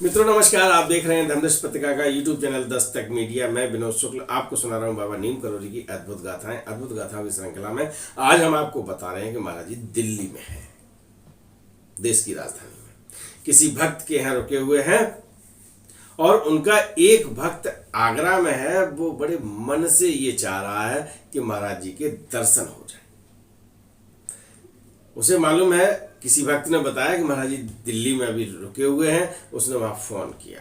मित्रों नमस्कार। आप देख रहे हैं धर्मदर्श पत्रिका का यूट्यूब चैनल दस्तक मीडिया। मैं विनोद शुक्ल आपको सुना रहा हूं बाबा नीम करोली की अद्भुत गाथाएं। अद्भुत गाथाओं की श्रृंखला में आज हम आपको बता रहे हैं कि महाराज जी दिल्ली में है, देश की राजधानी में किसी भक्त के यहाँ रुके हुए हैं और उनका एक भक्त आगरा में है। वो बड़े मन से ये चाह रहा है कि महाराज जी के दर्शन हो जाए। उसे मालूम है, किसी भक्त ने बताया कि महाराज जी दिल्ली में अभी रुके हुए हैं। उसने वहां फोन किया,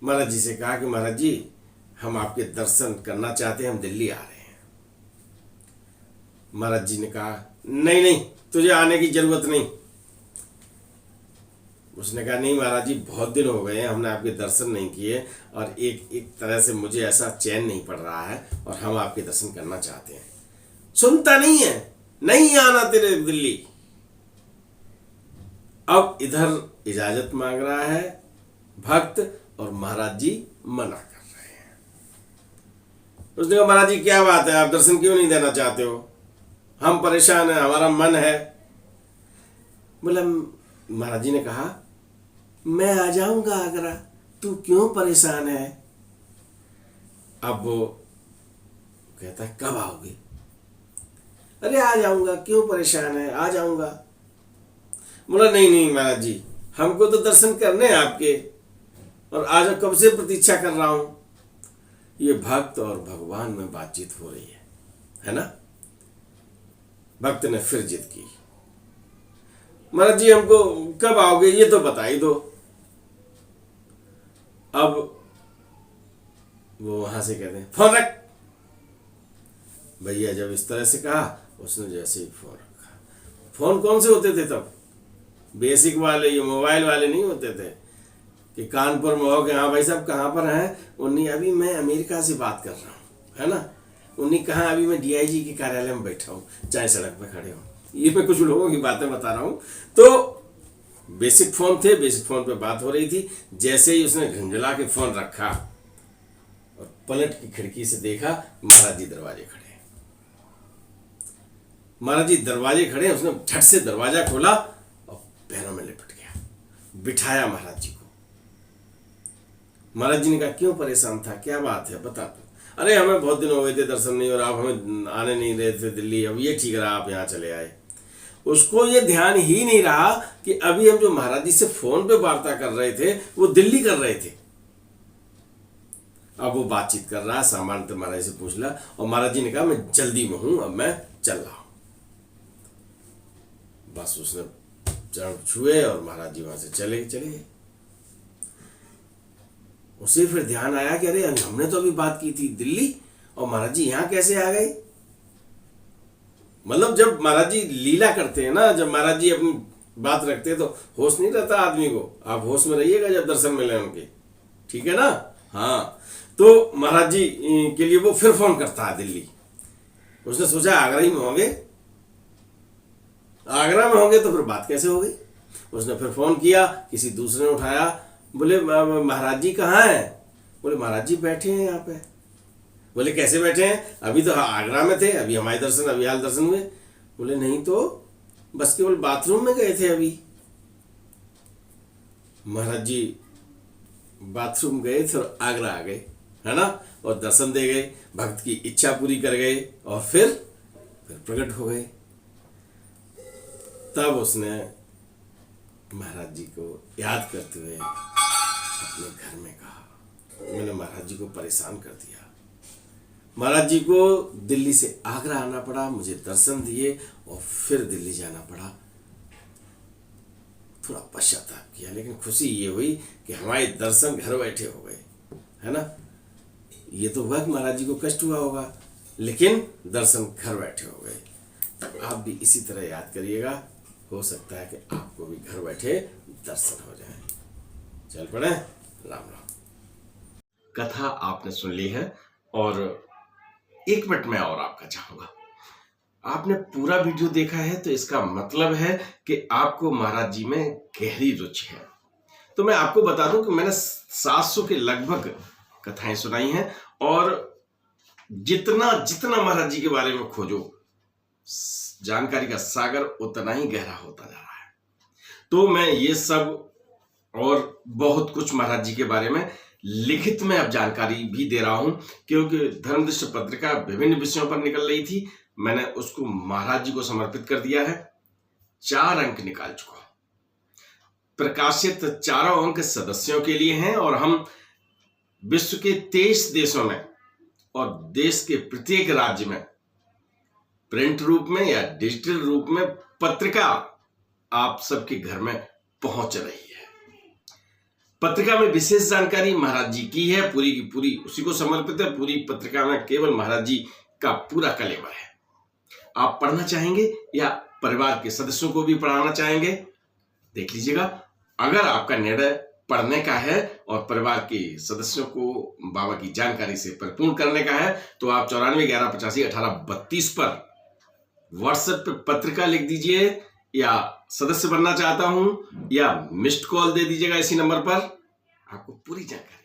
महाराज जी से कहा कि महाराज जी हम आपके दर्शन करना चाहते हैं, हम दिल्ली आ रहे हैं। महाराज जी ने कहा नहीं नहीं, तुझे आने की जरूरत नहीं। उसने कहा नहीं महाराज जी, बहुत दिन हो गए हैं हमने आपके दर्शन नहीं किए और एक तरह से मुझे ऐसा चैन नहीं पड़ रहा है और हम आपके दर्शन करना चाहते हैं। सुनता नहीं है, नहीं आना तेरे दिल्ली। अब इधर इजाजत मांग रहा है भक्त और महाराज जी मना कर रहे हैं। उसने कहा महाराज जी क्या बात है, आप दर्शन क्यों नहीं देना चाहते हो? हम परेशान हैं, हमारा मन है। बोला, महाराज जी ने कहा मैं आ जाऊंगा आगरा, तू क्यों परेशान है? अब वो कहता है कब आओगे? अरे आ जाऊंगा, क्यों परेशान है, आ जाऊंगा। बोला नहीं नहीं महाराज जी, हमको तो दर्शन करने हैं आपके और आज कब से प्रतीक्षा कर रहा हूं। ये भक्त और भगवान में बातचीत हो रही है ना। भक्त ने फिर जिद की, महाराज जी हमको कब आओगे ये तो बता ही दो। अब वो वहां से कहते हैं फोन रख। भैया जब इस तरह से कहा, उसने जैसे ही फोन रखा। फोन कौन से होते थे तब? बेसिक वाले, ये मोबाइल वाले नहीं होते थे कि कानपुर में हो गए, हाँ भाई साहब कहाँ पर हैं? उन्हीं अभी मैं अमेरिका से बात कर रहा हूँ, है ना। उन्हीं कहाँ, अभी मैं डीआईजी के कार्यालय में बैठा हूँ, चाहे सड़क पर खड़े हूँ। ये मैं कुछ लोगों की बातें बता रहा हूँ। तो बेसिक फोन थे, बेसिक फोन पे बात हो रही थी। जैसे ही उसने झंझला के फोन रखा और पलट की खिड़की से देखा, महाराज जी दरवाजे खड़े। महाराज जी दरवाजे खड़े, उसने झट से दरवाजा खोला और पैरों में लिपट गया, बिठाया महाराज जी को। महाराज जी ने कहा क्यों परेशान था, क्या बात है बता तो। अरे हमें बहुत दिन हो गए थे दर्शन नहीं, और आप हमें आने नहीं रहे थे दिल्ली, अब ये ठीक रहा आप यहाँ चले आए। उसको ये ध्यान ही नहीं रहा कि अभी हम जो महाराज जी से फोन पे वार्ता कर रहे थे वो दिल्ली कर रहे थे। अब वो बातचीत कर रहा है, सामान तो महाराज जी से पूछ ला, और महाराज जी ने कहा मैं जल्दी में हूं, अब मैं चल रहा हूं। बस उसने चरण छुए और महाराज जी वहां से चले गए। उसे फिर ध्यान आया कि अरे हमने तो अभी बात की थी दिल्ली, और महाराज जी यहां कैसे आ गए? मतलब जब महाराज जी लीला करते हैं ना, जब महाराज जी अपनी बात रखते हैं तो होश नहीं रहता आदमी को। आप होश में रहिएगा जब दर्शन मिले उनके, ठीक है ना। हाँ, तो महाराज जी के लिए वो फिर फोन करता है दिल्ली। उसने सोचा आगरा ही में होंगे, आगरा में होंगे तो फिर बात कैसे हो गई। उसने फिर फोन किया, किसी दूसरे ने उठाया। बोले महाराज जी कहाँ हैं? बोले महाराज जी बैठे हैं यहाँ पे। बोले कैसे बैठे हैं? अभी तो आगरा में थे, अभी हमारे दर्शन, अभी हाल दर्शन हुए। बोले नहीं तो बस केवल बाथरूम में गए थे अभी। महाराज जी बाथरूम गए थे और आगरा आ गए, है ना, और दर्शन दे गए, भक्त की इच्छा पूरी कर गए और फिर प्रकट हो गए। तब उसने महाराज जी को याद करते हुए अपने घर में कहा मैंने महाराज जी को परेशान कर दिया, महाराज जी को दिल्ली से आगरा आना पड़ा, मुझे दर्शन दिए और फिर दिल्ली जाना पड़ा। थोड़ा पश्चाताप किया, लेकिन खुशी ये हुई कि हमारे दर्शन घर बैठे हो गए, है ना। ये तो हुआ कि महाराज जी को कष्ट हुआ होगा, लेकिन दर्शन घर बैठे हो गए। तो आप भी इसी तरह याद करिएगा, हो सकता है कि आपको भी घर बैठे दर्शन हो जाए। चल पड़े, राम राम। कथा आपने सुन ली है और एक मिनट में और आपका चाहूंगा। आपने पूरा वीडियो देखा है तो इसका मतलब है कि आपको महाराज जी में गहरी रुचि है। तो मैं आपको बता दूं कि मैंने 700 के लगभग कथाएं सुनाई हैं और जितना जितना महाराज जी के बारे में खोजो, जानकारी का सागर उतना ही गहरा होता जा रहा है। तो मैं ये सब और बहुत कुछ महाराज जी के बारे में लिखित में अब जानकारी भी दे रहा हूं, क्योंकि धर्मदृष्टि पत्रिका विभिन्न विषयों पर निकल रही थी। मैंने उसको महाराज जी को समर्पित कर दिया है। 4 अंक निकाल चुका हूं। प्रकाशित चारों अंक सदस्यों के लिए हैं और हम विश्व के 23 देशों में और देश के प्रत्येक राज्य में प्रिंट रूप में या डिजिटल रूप में पत्रिका आप सबके घर में पहुंच रही है। पत्रिका में विशेष जानकारी महाराज जी की है, पूरी की पूरी उसी को समर्पित है। पूरी पत्रिका में केवल महाराज जी का पूरा कलेवर है। आप पढ़ना चाहेंगे या परिवार के सदस्यों को भी पढ़ाना चाहेंगे, देख लीजिएगा। अगर आपका निर्णय पढ़ने का है और परिवार के सदस्यों को बाबा की जानकारी से परिपूर्ण करने का है, तो आप 94 11 85 18 32 पर व्हाट्सएप पे पत्रिका लिख दीजिए, या सदस्य बनना चाहता हूं, या मिस्ड कॉल दे दीजिएगा इसी नंबर पर। आपको पूरी जानकारी